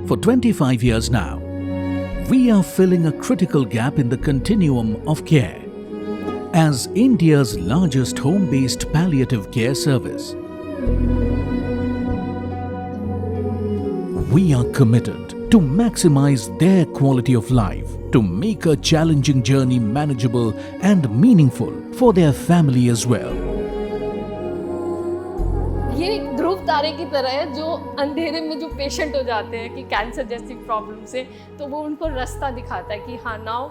For 25 years now, we are filling a critical gap in the continuum of care. As India's largest home-based palliative care service, we are committed to maximize their quality of life, to make a challenging journey manageable and meaningful for their family as well. ये एक ध्रुव तारे की तरह है जो अंधेरे में जो पेशेंट हो जाते हैं कि कैंसर जैसी प्रॉब्लम से, तो वो उनको रास्ता दिखाता है कि हाँ, नाउ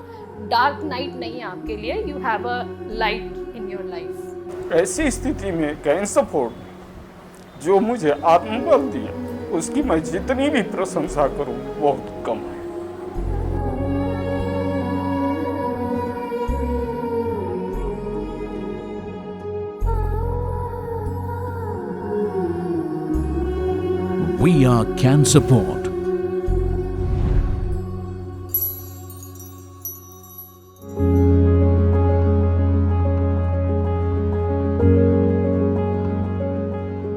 डार्क नाइट नहीं है आपके लिए, you have a light in your life. ऐसी स्थिति में CanSupport जो मुझे आत्मबल दिया, उसकी मैं जितनी भी प्रशंसा करूं बहुत कम है। We are CanSupport.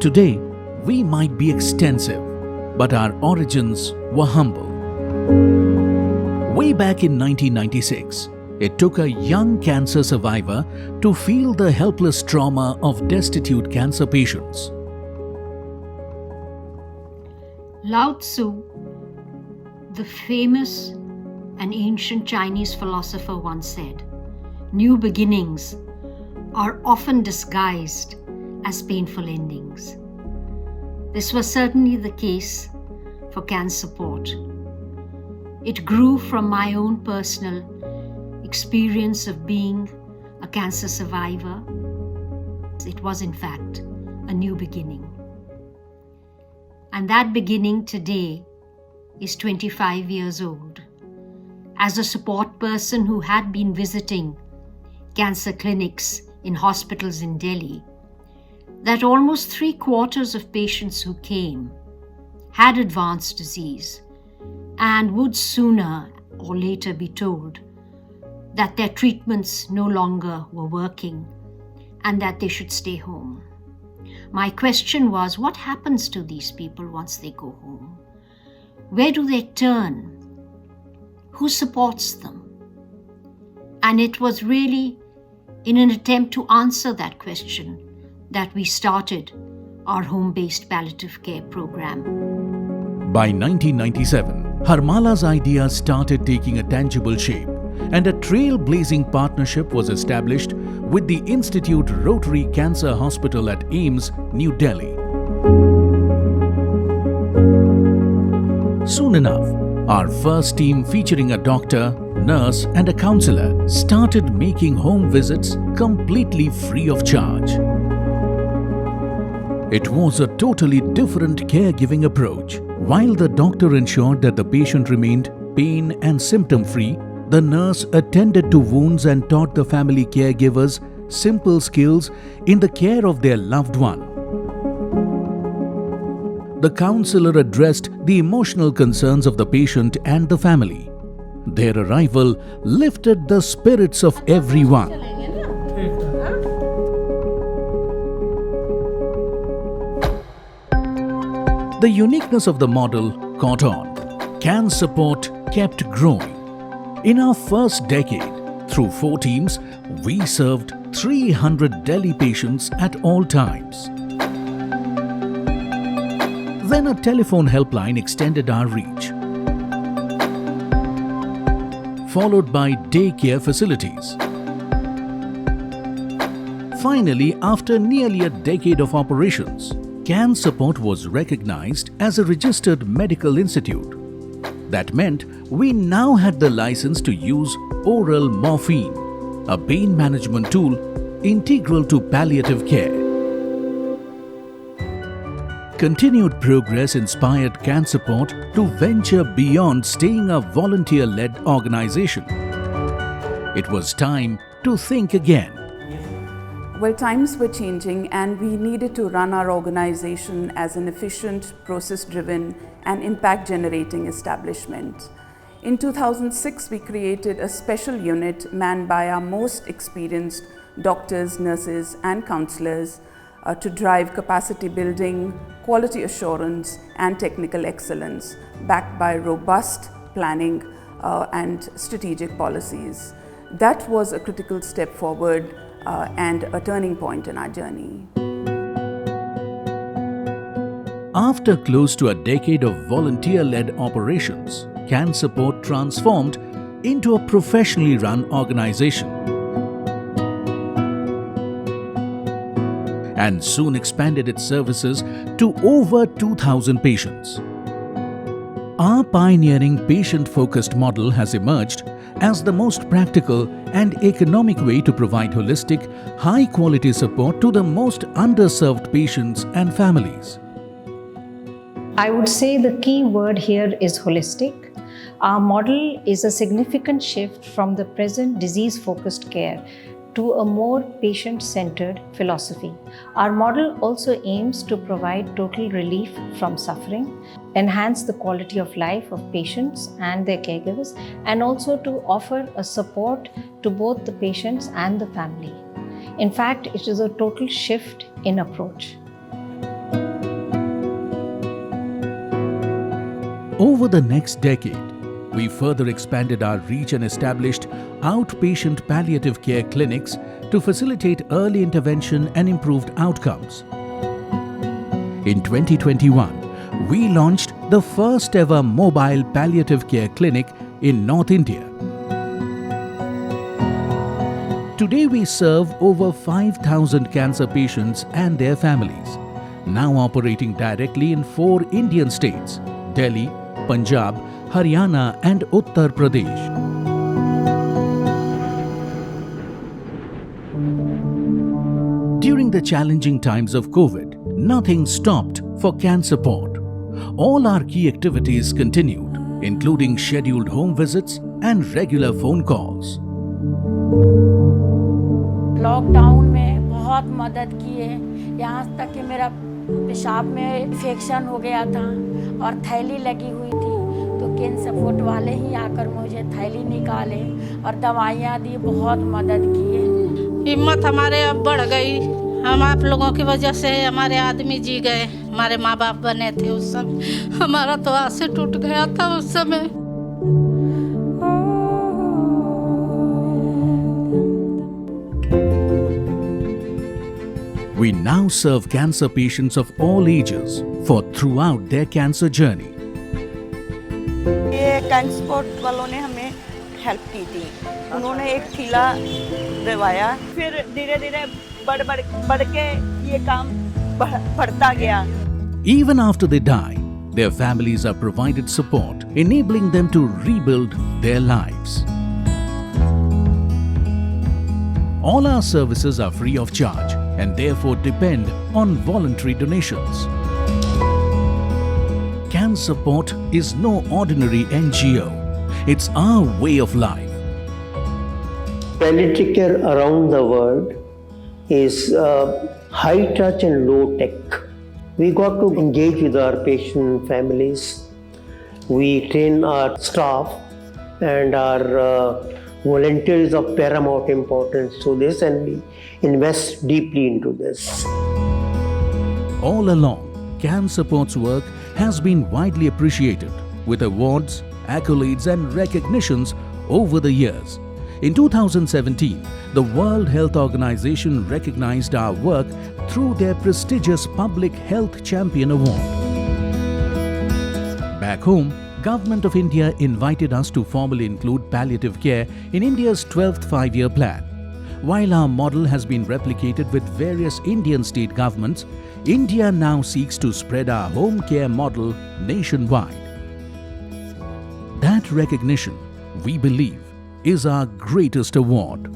Today, we might be extensive, but our origins were humble. Way back in 1996, it took a young cancer survivor to feel the helpless trauma of destitute cancer patients. Lao Tzu, the famous and ancient Chinese philosopher, once said, "New beginnings are often disguised as painful endings." This was certainly the case for CanSupport. It grew from my own personal experience of being a cancer survivor. It was, in fact, a new beginning. And that beginning today is 25 years old. As a support person who had been visiting cancer clinics in hospitals in Delhi, that almost 3/4 of patients who came had advanced disease and would sooner or later be told that their treatments no longer were working and that they should stay home. My question was, what happens to these people once they go home? Where do they turn? Who supports them? And it was really in an attempt to answer that question that we started our home-based palliative care program. By 1997, Harmala's idea started taking a tangible shape, and a trailblazing partnership was established with the Institute Rotary Cancer Hospital at AIIMS, New Delhi. Soon enough, our first team, featuring a doctor, nurse and a counsellor, started making home visits completely free of charge. It was a totally different caregiving approach. While the doctor ensured that the patient remained pain and symptom-free, the nurse attended to wounds and taught the family caregivers simple skills in the care of their loved one. The counsellor addressed the emotional concerns of the patient and the family. Their arrival lifted the spirits of everyone. The uniqueness of the model caught on. CanSupport kept growing. In our first decade, through 4 teams, we served 300 Delhi patients at all times. Then a telephone helpline extended our reach, followed by daycare facilities. Finally, after nearly a decade of operations, CanSupport was recognized as a registered medical institute. That meant we now had the license to use oral morphine, a pain management tool integral to palliative care. Continued progress inspired CanSupport to venture beyond staying a volunteer-led organization. It was time to think again. Well, times were changing and we needed to run our organization as an efficient, process-driven and impact-generating establishment. In 2006, we created a special unit manned by our most experienced doctors, nurses and counselors, to drive capacity building, quality assurance, and technical excellence, backed by robust planning and strategic policies. That was a critical step forward and a turning point in our journey. After close to a decade of volunteer-led operations, CanSupport transformed into a professionally run organization and soon expanded its services to over 2,000 patients. Our pioneering patient-focused model has emerged as the most practical and economic way to provide holistic, high-quality support to the most underserved patients and families. I would say the key word here is holistic. Our model is a significant shift from the present disease-focused care to a more patient-centered philosophy. Our model also aims to provide total relief from suffering, enhance the quality of life of patients and their caregivers, and also to offer a support to both the patients and the family. In fact, it is a total shift in approach. Over the next decade, we further expanded our reach and established outpatient palliative care clinics to facilitate early intervention and improved outcomes. In 2021, we launched the first ever mobile palliative care clinic in North India. Today we serve over 5,000 cancer patients and their families, now operating directly in 4 Indian states: Delhi, Punjab, Haryana and Uttar Pradesh. During the challenging times of COVID, nothing stopped for CanSupport. All our key activities continued, including scheduled home visits and regular phone calls. Lockdown में बहुत मदद की है, यहाँ तक कि मेरा पेशाब में इन्फेक्शन हो गया था और थैली लगी हुई थी, तो कैनसपोर्ट वाले ही आकर मुझे थैली निकाले और दवाइयाँ दी, बहुत मदद की है। हिम्मत हमारे अब बढ़ गई, हम आप लोगों की वजह से हमारे आदमी जी गए, हमारे माँ बाप बने थे उस समय, हमारा तो आस टूट गया था उस समय। We now serve cancer patients of all ages for throughout their cancer journey. ये कैनसपोर्ट वालों ने हमें हेल्प की थी, उन्होंने एक थैला दिलवाया, फिर धीरे धीरे बढ़ के ये काम बढ़ता गया। Even after they die, their families are provided support, enabling them to rebuild their lives. All our services are free of charge and therefore depend on voluntary donations. CanSupport is no ordinary NGO. It's our way of life. Palliative care around the world is high touch and low tech. We got to engage with our patient families. We train our staff, and our volunteers of paramount importance to this, and we invest deeply into this. All along, CanSupport's work has been widely appreciated with awards, accolades and recognitions over the years. In 2017, the World Health Organization recognized our work through their prestigious Public Health Champion Award. Back home, Government of India invited us to formally include palliative care in India's 12th five-year plan. While our model has been replicated with various Indian state governments, India now seeks to spread our home care model nationwide. That recognition, we believe, is our greatest award.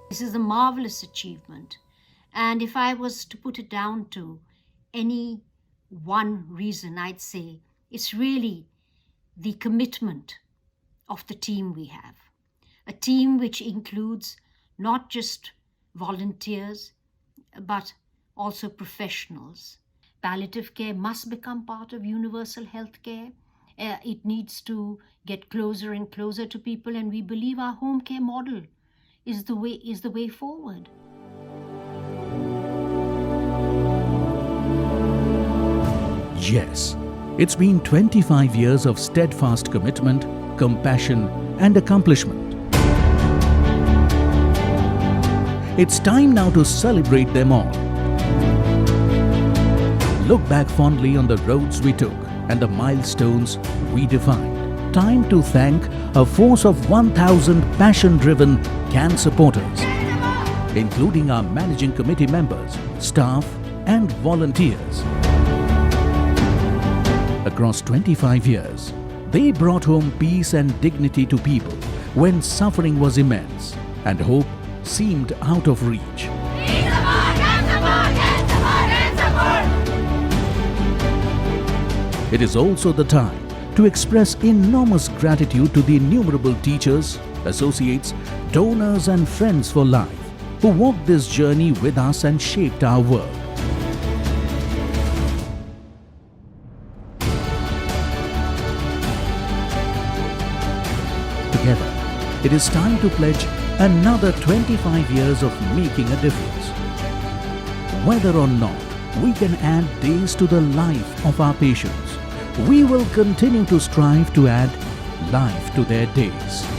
This is a marvelous achievement. And if I was to put it down to any one reason, I'd say it's really the commitment of the team we have. A team which includes not just volunteers, but also professionals. Palliative care must become part of universal health care, It needs to get closer and closer to people, and we believe our home care model is the way forward. Yes, it's been 25 years of steadfast commitment, compassion, and accomplishment. It's time now to celebrate them all. Look back fondly on the roads we took and the milestones we defined. Time to thank a force of 1,000 passion-driven CAN supporters, including our managing committee members, staff, and volunteers. Across 25 years, they brought home peace and dignity to people when suffering was immense and hope seemed out of reach. It is also the time to express enormous gratitude to the innumerable teachers, associates, donors, and friends for life who walked this journey with us and shaped our work. Together, it is time to pledge another 25 years of making a difference. Whether or not we can add days to the life of our patients, we will continue to strive to add life to their days.